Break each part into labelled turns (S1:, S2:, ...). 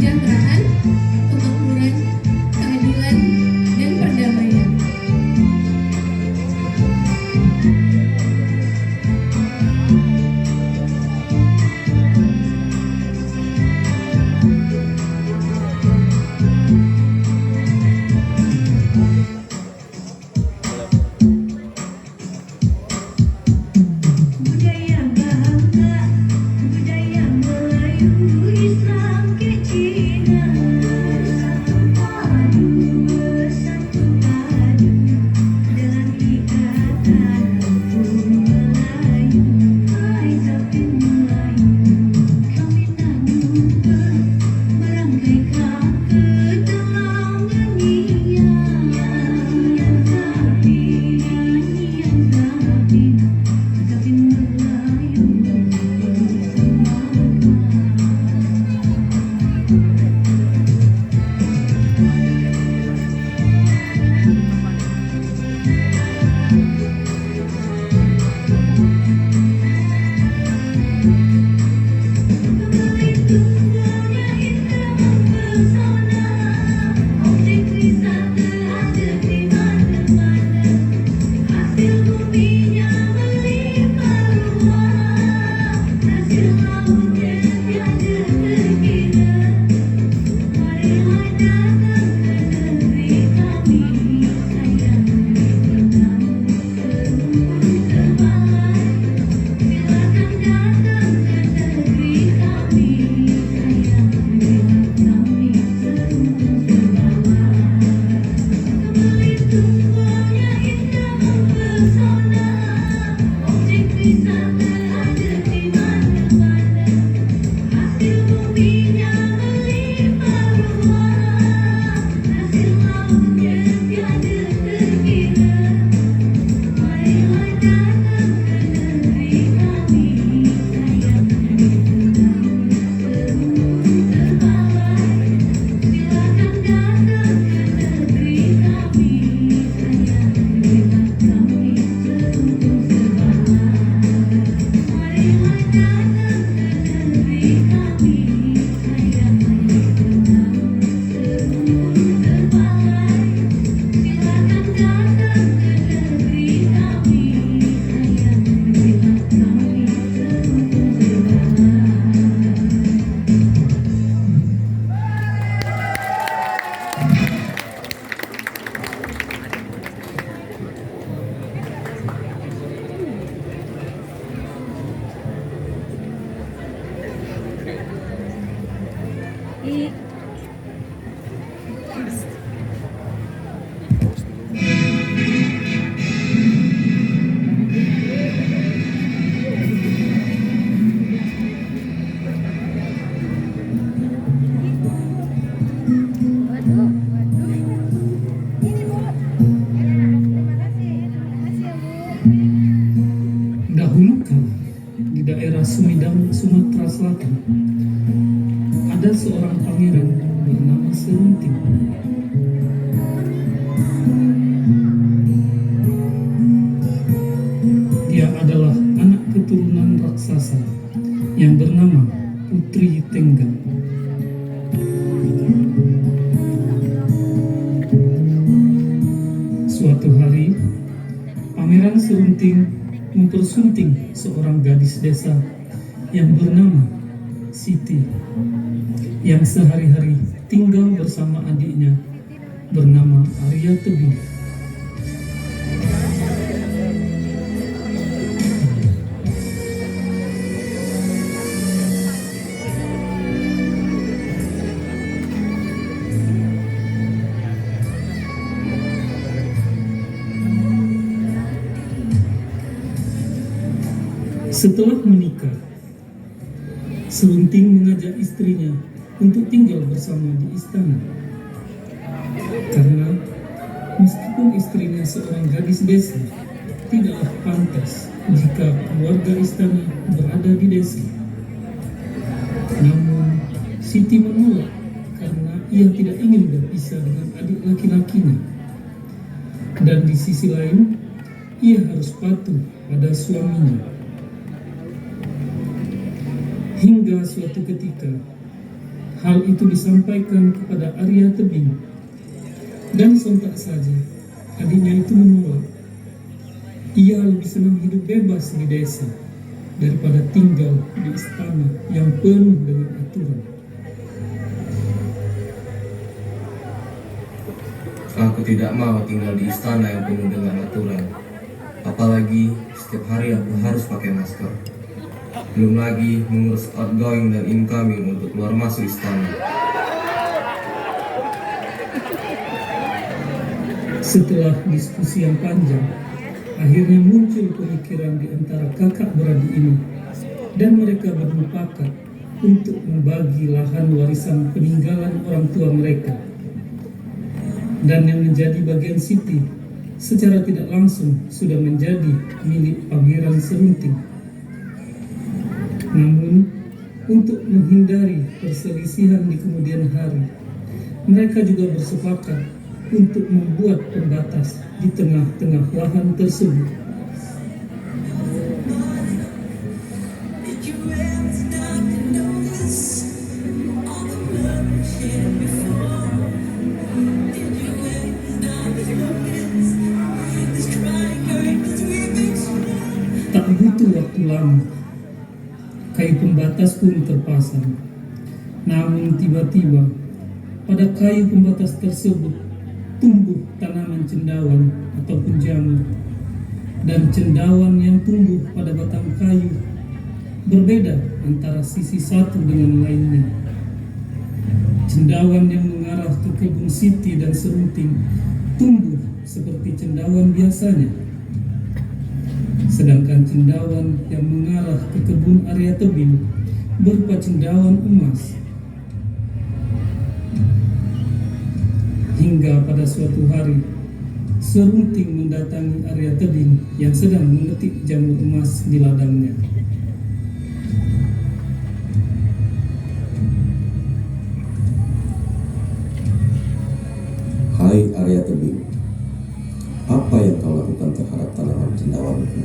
S1: kesejahteraan, kemakmuran, keadilan, dan perdamaian.
S2: Dahulu kala di daerah Sumedang, Sumatera Selatan, ada seorang pangeran bernama Serunting. Dia adalah anak keturunan raksasa yang bernama Putri Tenggang. Suatu hari, Pangeran Serunting mempersunting seorang gadis desa yang bernama Siti, yang sehari-hari tinggal bersama adiknya bernama Arya Tebing. Setelah menikah, Serunting mengajak istrinya untuk tinggal bersama di istana. Karena meskipun istrinya seorang gadis desa, tidaklah pantas jika keluarga istana berada di desa. Namun, Siti menolak karena ia tidak ingin berpisah dengan adik laki-lakinya. Dan di sisi lain, ia harus patuh pada suaminya. Hingga suatu ketika, Hal itu disampaikan kepada Arya Tebing, dan sontak saja adiknya itu menolak. Ia lebih senang hidup bebas di desa daripada tinggal di istana yang penuh dengan aturan.
S3: Aku tidak mau tinggal di istana yang penuh dengan aturan. Apalagi setiap hari aku harus pakai masker. Belum lagi mengurus outgoing dan incoming untuk keluar masuk istana.
S2: Setelah diskusi yang panjang, akhirnya muncul pemikiran di antara kakak beradik ini, dan mereka bermufakat untuk membagi lahan warisan peninggalan orang tua mereka. Dan yang menjadi bagian Siti secara tidak langsung sudah menjadi milik Pangeran Serunting. Namun, untuk menghindari perselisihan di kemudian hari, mereka juga bersepakat untuk membuat pembatas di tengah-tengah lahan tersebut. Tak butuh waktu lama, kayu pembatas pun terpasang. Namun tiba-tiba pada kayu pembatas tersebut tumbuh tanaman cendawan ataupun jamur, dan cendawan yang tumbuh pada batang kayu berbeda antara sisi satu dengan lainnya. Cendawan yang mengarah ke kebun Siti dan Serunting tumbuh seperti cendawan biasanya, sedangkan cendawan yang mengarah ke kebun Arya Tebing berupa cendawan emas. Hingga pada suatu hari, Serunting mendatangi Arya Tebing yang sedang memetik jamur emas di ladangnya.
S4: Hai Arya Tebing, apa yang kau lakukan terhadap tanaman cendawan itu?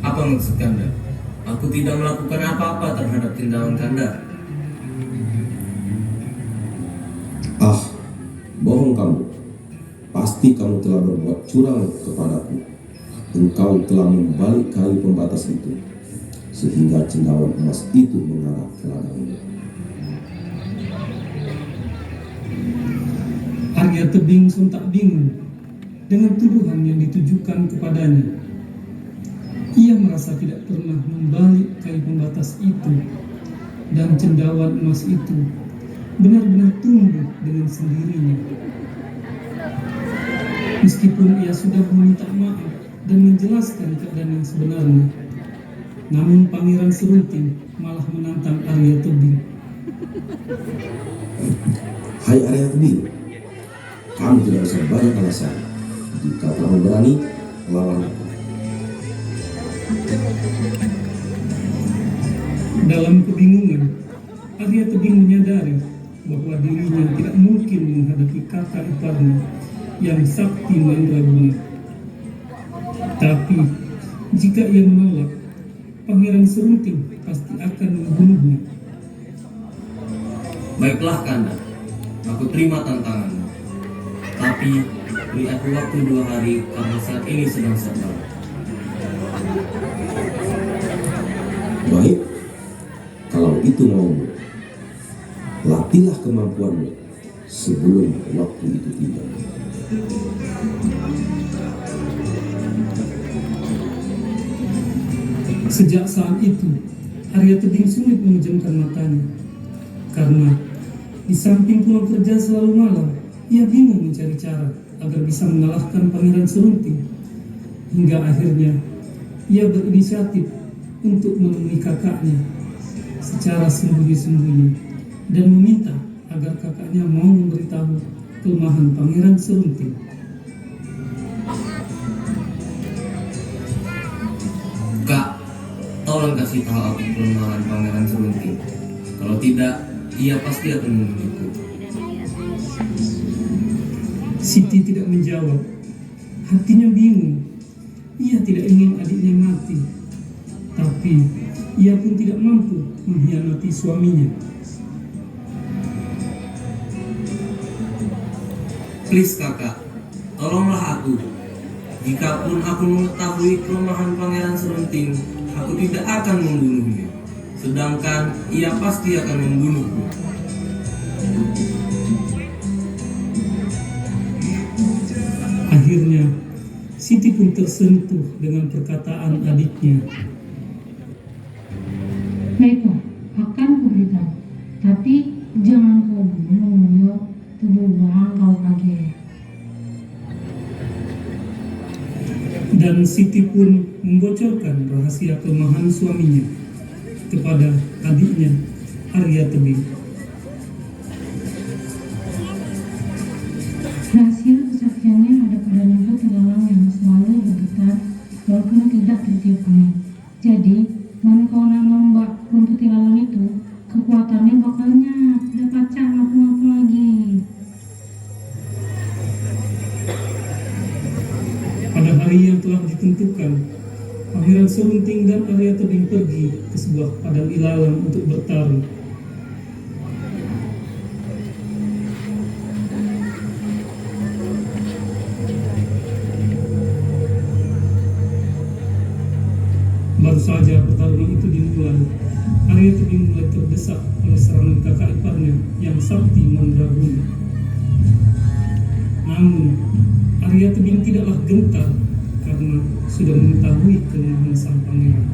S3: Apa maksud Kanda? Aku tidak melakukan apa-apa terhadap cendawan Kanda.
S4: Ah, bohong kamu. Pasti kamu telah berbuat curang kepadaku. Engkau telah membalik kayu pembatas itu, sehingga cendawan emas itu mengarah ke ladangmu.
S2: Arya Tebing sontak bingung dengan tuduhan yang ditujukan kepadanya. Ia merasa tidak pernah membalik kayu pembatas itu, dan cendawan emas itu benar-benar tumbuh dengan sendirinya. Meskipun ia sudah meminta maaf dan menjelaskan keadaan yang sebenarnya, namun Pangeran Serunting malah menantang Arya Tebing.
S4: Hai Arya Tebing, kamu tidak usah banyak alasan. Jika kamu berani, lawan aku.
S2: Dalam kebingungan, Arya Tebing menyadari bahwa dirinya tidak mungkin menghadapi kakak iparnya yang sakti mandraguna. Tapi jika ia menolak, Pangeran Serunting pasti akan membunuhnya.
S3: Baiklah Kanda, aku terima tantanganmu. Tapi beri aku waktu 2 hari karena saat ini sedang sedang.
S4: Baik, kalau itu maumu, latihlah kemampuanmu sebelum waktu itu tiba.
S2: Sejak saat itu, Arya Tebing sulit memejamkan matanya, karena di samping pulang kerja selalu malam, ia bingung mencari cara agar bisa mengalahkan Pangeran Serunting. Hingga akhirnya ia berinisiatif untuk menemui kakaknya secara sembunyi-sembunyi dan meminta agar kakaknya mau memberitahu kelemahan Pangeran Serunting.
S3: Kak, tolong kasih tahu aku kelemahan Pangeran Serunting. Kalau tidak, ia pasti akan membunuhku.
S2: Siti tidak menjawab. Hatinya bingung. Ia tidak ingin adiknya mati. Tapi ia pun tidak mampu mengkhianati suaminya.
S3: Please kakak, tolonglah aku. Jikapun aku mengetahui kelemahan Pangeran Serunting, aku tidak akan membunuhnya. Sedangkan ia pasti akan membunuhku.
S2: Akhirnya, Siti pun tersentuh dengan perkataan adiknya.
S5: Baiklah, akan kuberitahu. Tapi jangan kau bunuh tubuh kau kaget.
S2: Dan Siti pun membocorkan rahasia kelemahan suaminya kepada adiknya Arya Tebing.
S5: Rahasia kesaktiannya ada pada naga terlalang yang selalu bergetar walaupun tidak tertiup angin. Jadi, kau nombak rumput ilalang itu, kekuatannya bakalnya udah pacak ngapu-ngapu lagi.
S2: Pada hari yang telah ditentukan, Pangeran Serunting dan Arya Tebing pergi ke sebuah padang ilalang untuk bertarung. Baru saja pertarungan itu dimulai, Arya Tebing mulai terdesak oleh serangan kakak iparnya yang sakti mandraguna. Namun, Arya Tebing tidaklah gentar karena sudah mengetahui kelemahan sang pangeran.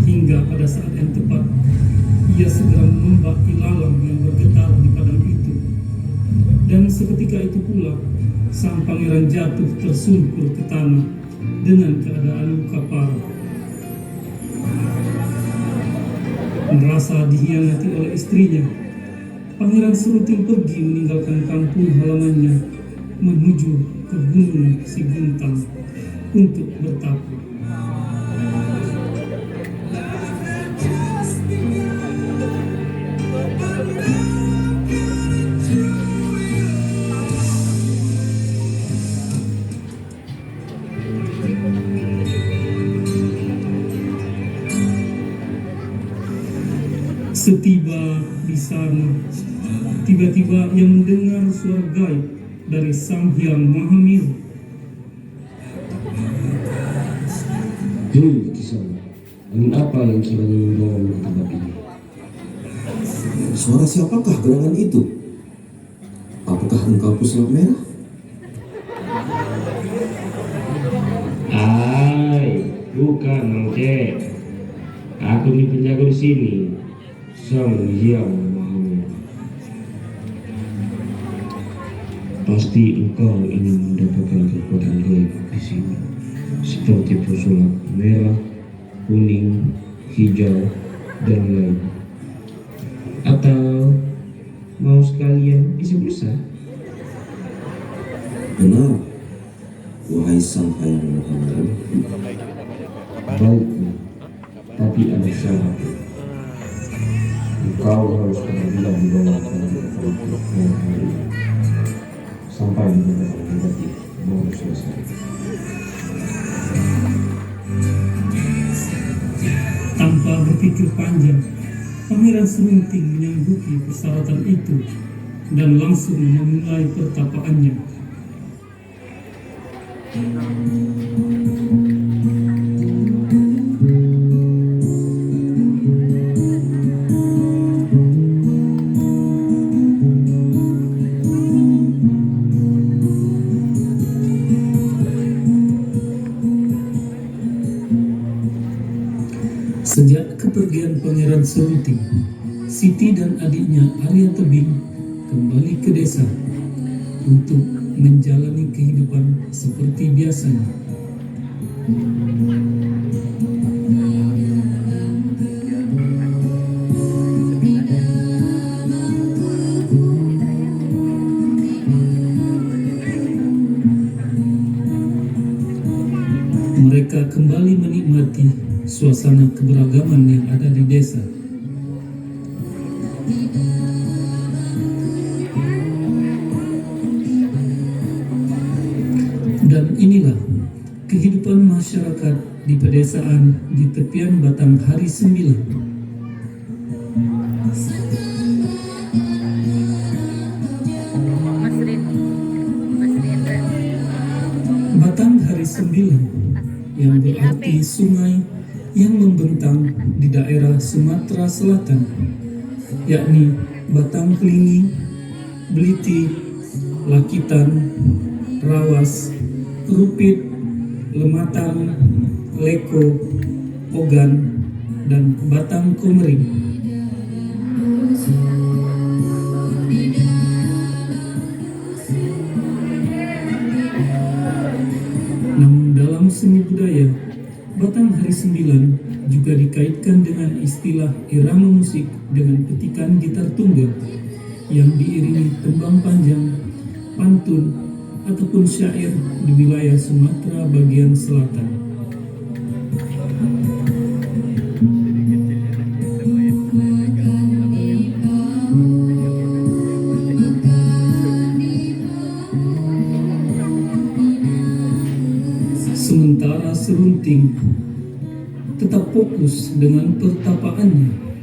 S2: Hingga pada saat yang tepat, ia segera menembak ilalang yang bergetar di padang itu. Dan seketika itu pula, sang pangeran jatuh tersungkur ke tanah dengan keadaan luka parah. Merasa dihianati oleh istrinya, Pangeran Serunting pergi meninggalkan kampung halamannya menuju ke Gunung Siguntang untuk bertapa. Setiba di sana, tiba-tiba ia mendengar suara gaib dari Sang Hyang Mahamil.
S6: Hei, Kisana, angin apa yang kiranya membawamu ke tempat ini?
S4: Suara siapakah gerangan itu? Apakah engkau pesulap merah?
S6: Hai, bukan Mangke. Aku ini penjaga di sini. Sang Hyang Mahamil. Pasti engkau ingin mendapatkan kekuatan gaib di sini, seperti pesulap merah, kuning, hijau, dan lain. Atau mau sekalian isi pulsa?
S4: Benar, wahai Sang Hyang Mahamil.
S6: Baiklah, tapi ada syarat. Engkau harus benar-benar di bawah hari sampai dinyatakan negatif baru selesai.
S2: Tanpa berpikir panjang, Pangeran Serunting menyanggupi persyaratan itu dan langsung memulai pertapaannya. Sejak kepergian Pangeran Serunting, Siti dan adiknya Arya Tebing kembali ke desa untuk menjalani kehidupan seperti biasanya. Mereka kembali menikmati suasana keberagaman yang ada di desa. Dan inilah kehidupan masyarakat di pedesaan di tepian Batang Hari 9. Batang Hari 9 yang berarti sungai yang membentang di daerah Sumatera Selatan, yakni Batang Kelingi, Beliti, Lakitan, Rawas, Rupit, Lematang, Leko, Ogan, dan Batang Komering. Namun dalam seni budaya, Batang Hari 9 juga dikaitkan dengan istilah irama musik dengan petikan gitar tunggal yang diiringi tembang panjang, pantun, ataupun syair di wilayah Sumatera bagian selatan. Sementara Serunting tetap fokus dengan pertapaannya.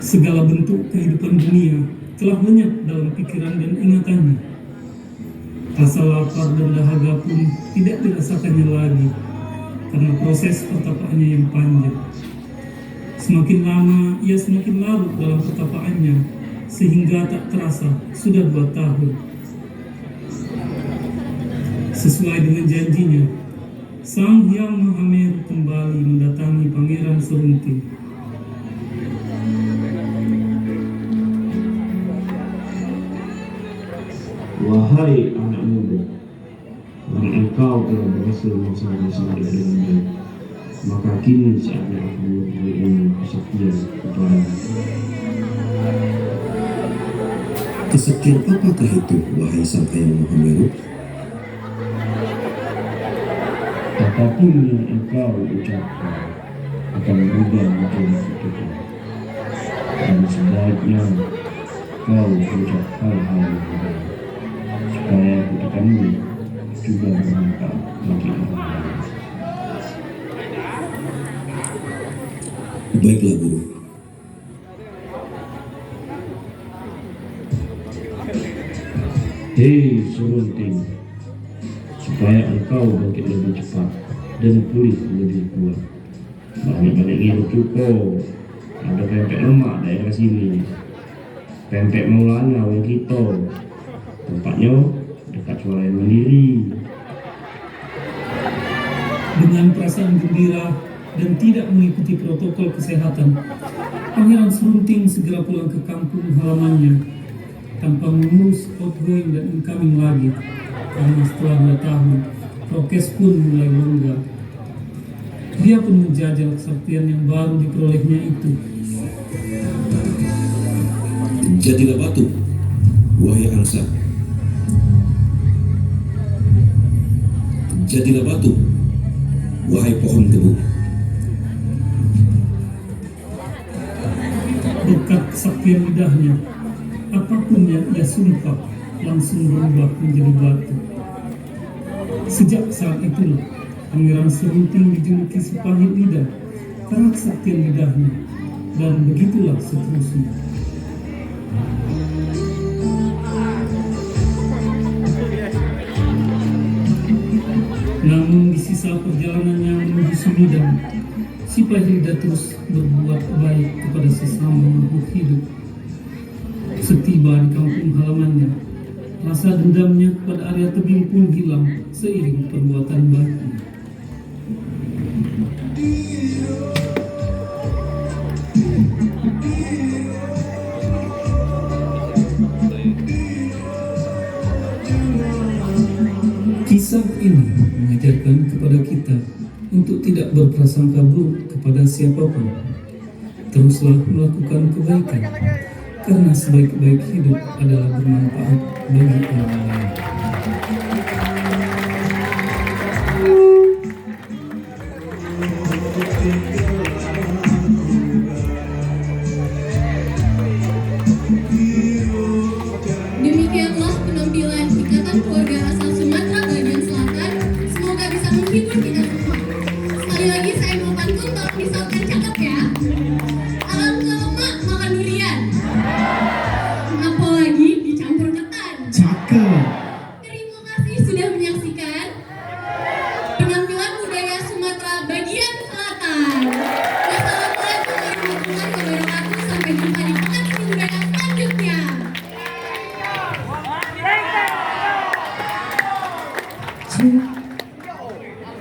S2: Segala bentuk kehidupan dunia telah lenyap dalam pikiran dan ingatannya. Rasa lapar dan dahaga pun tidak dirasakannya lagi karena proses pertapaannya yang panjang. Semakin lama ia semakin larut dalam pertapaannya sehingga tak terasa sudah 2 tahun. Sesuai dengan janjinya, Sang Hyang Mahameru kembali mendatangi Pangeran Serunting.
S6: Wahai anak muda, karena engkau telah berhasil melaksanakan dengan baik, maka kini saatnya aku memberi ilmu kesaktian kepadamu.
S4: Kesaktian apakah itu, wahai Sang Hyang Mahameru?
S6: Apapun yang engkau ucapkan akan berubah menjadi keputusan, dan sebaiknya kau ucap hal-hal yang baik, supaya keputusanmu juga bermanfaat bagi orang lain.
S4: Baiklah, Guru.
S6: Hei Serunting, supaya engkau bangkit lebih cepat dan pulih lebih kuat, banyak-banyak ngilu cuko. Ada pempek lemak daerah sini, pempek Maulana wong kita, tempatnya dekat Swalayan Mandiri.
S2: Dengan perasaan gembira dan tidak mengikuti protokol kesehatan, Pangeran Serunting segera pulang ke kampung halamannya tanpa mengurus outgoing dan incoming lagi, karena setelah 2 tahun prokes pun mulai longgar. Dia pun menjajal kesaktian yang baru diperolehnya itu.
S4: Jadilah batu, wahai angsa. Jadilah batu, wahai pohon tebu.
S2: Berkat kesaktian lidahnya, apapun yang ia sumpah langsung berubah menjadi batu. Sejak saat itulah Pangeran Serunting dijuluki si pahit lidah karena kesaktian lidahnya, dan begitulah seterusnya. Namun di sisa perjalanannya menuju Sumedang, si pahit lidah terus berbuat baik kepada sesama makhluk hidup. Setiba di kampung halamannya, rasa dendamnya kepada Arya Tebing pun hilang seiring perbuatan baiknya. Kisah ini mengajarkan kepada kita untuk tidak berprasangka buruk kepada siapapun. Teruslah melakukan kebaikan, karena sebaik-baik hidup adalah bermanfaat bagi orang lain.
S5: Yesus.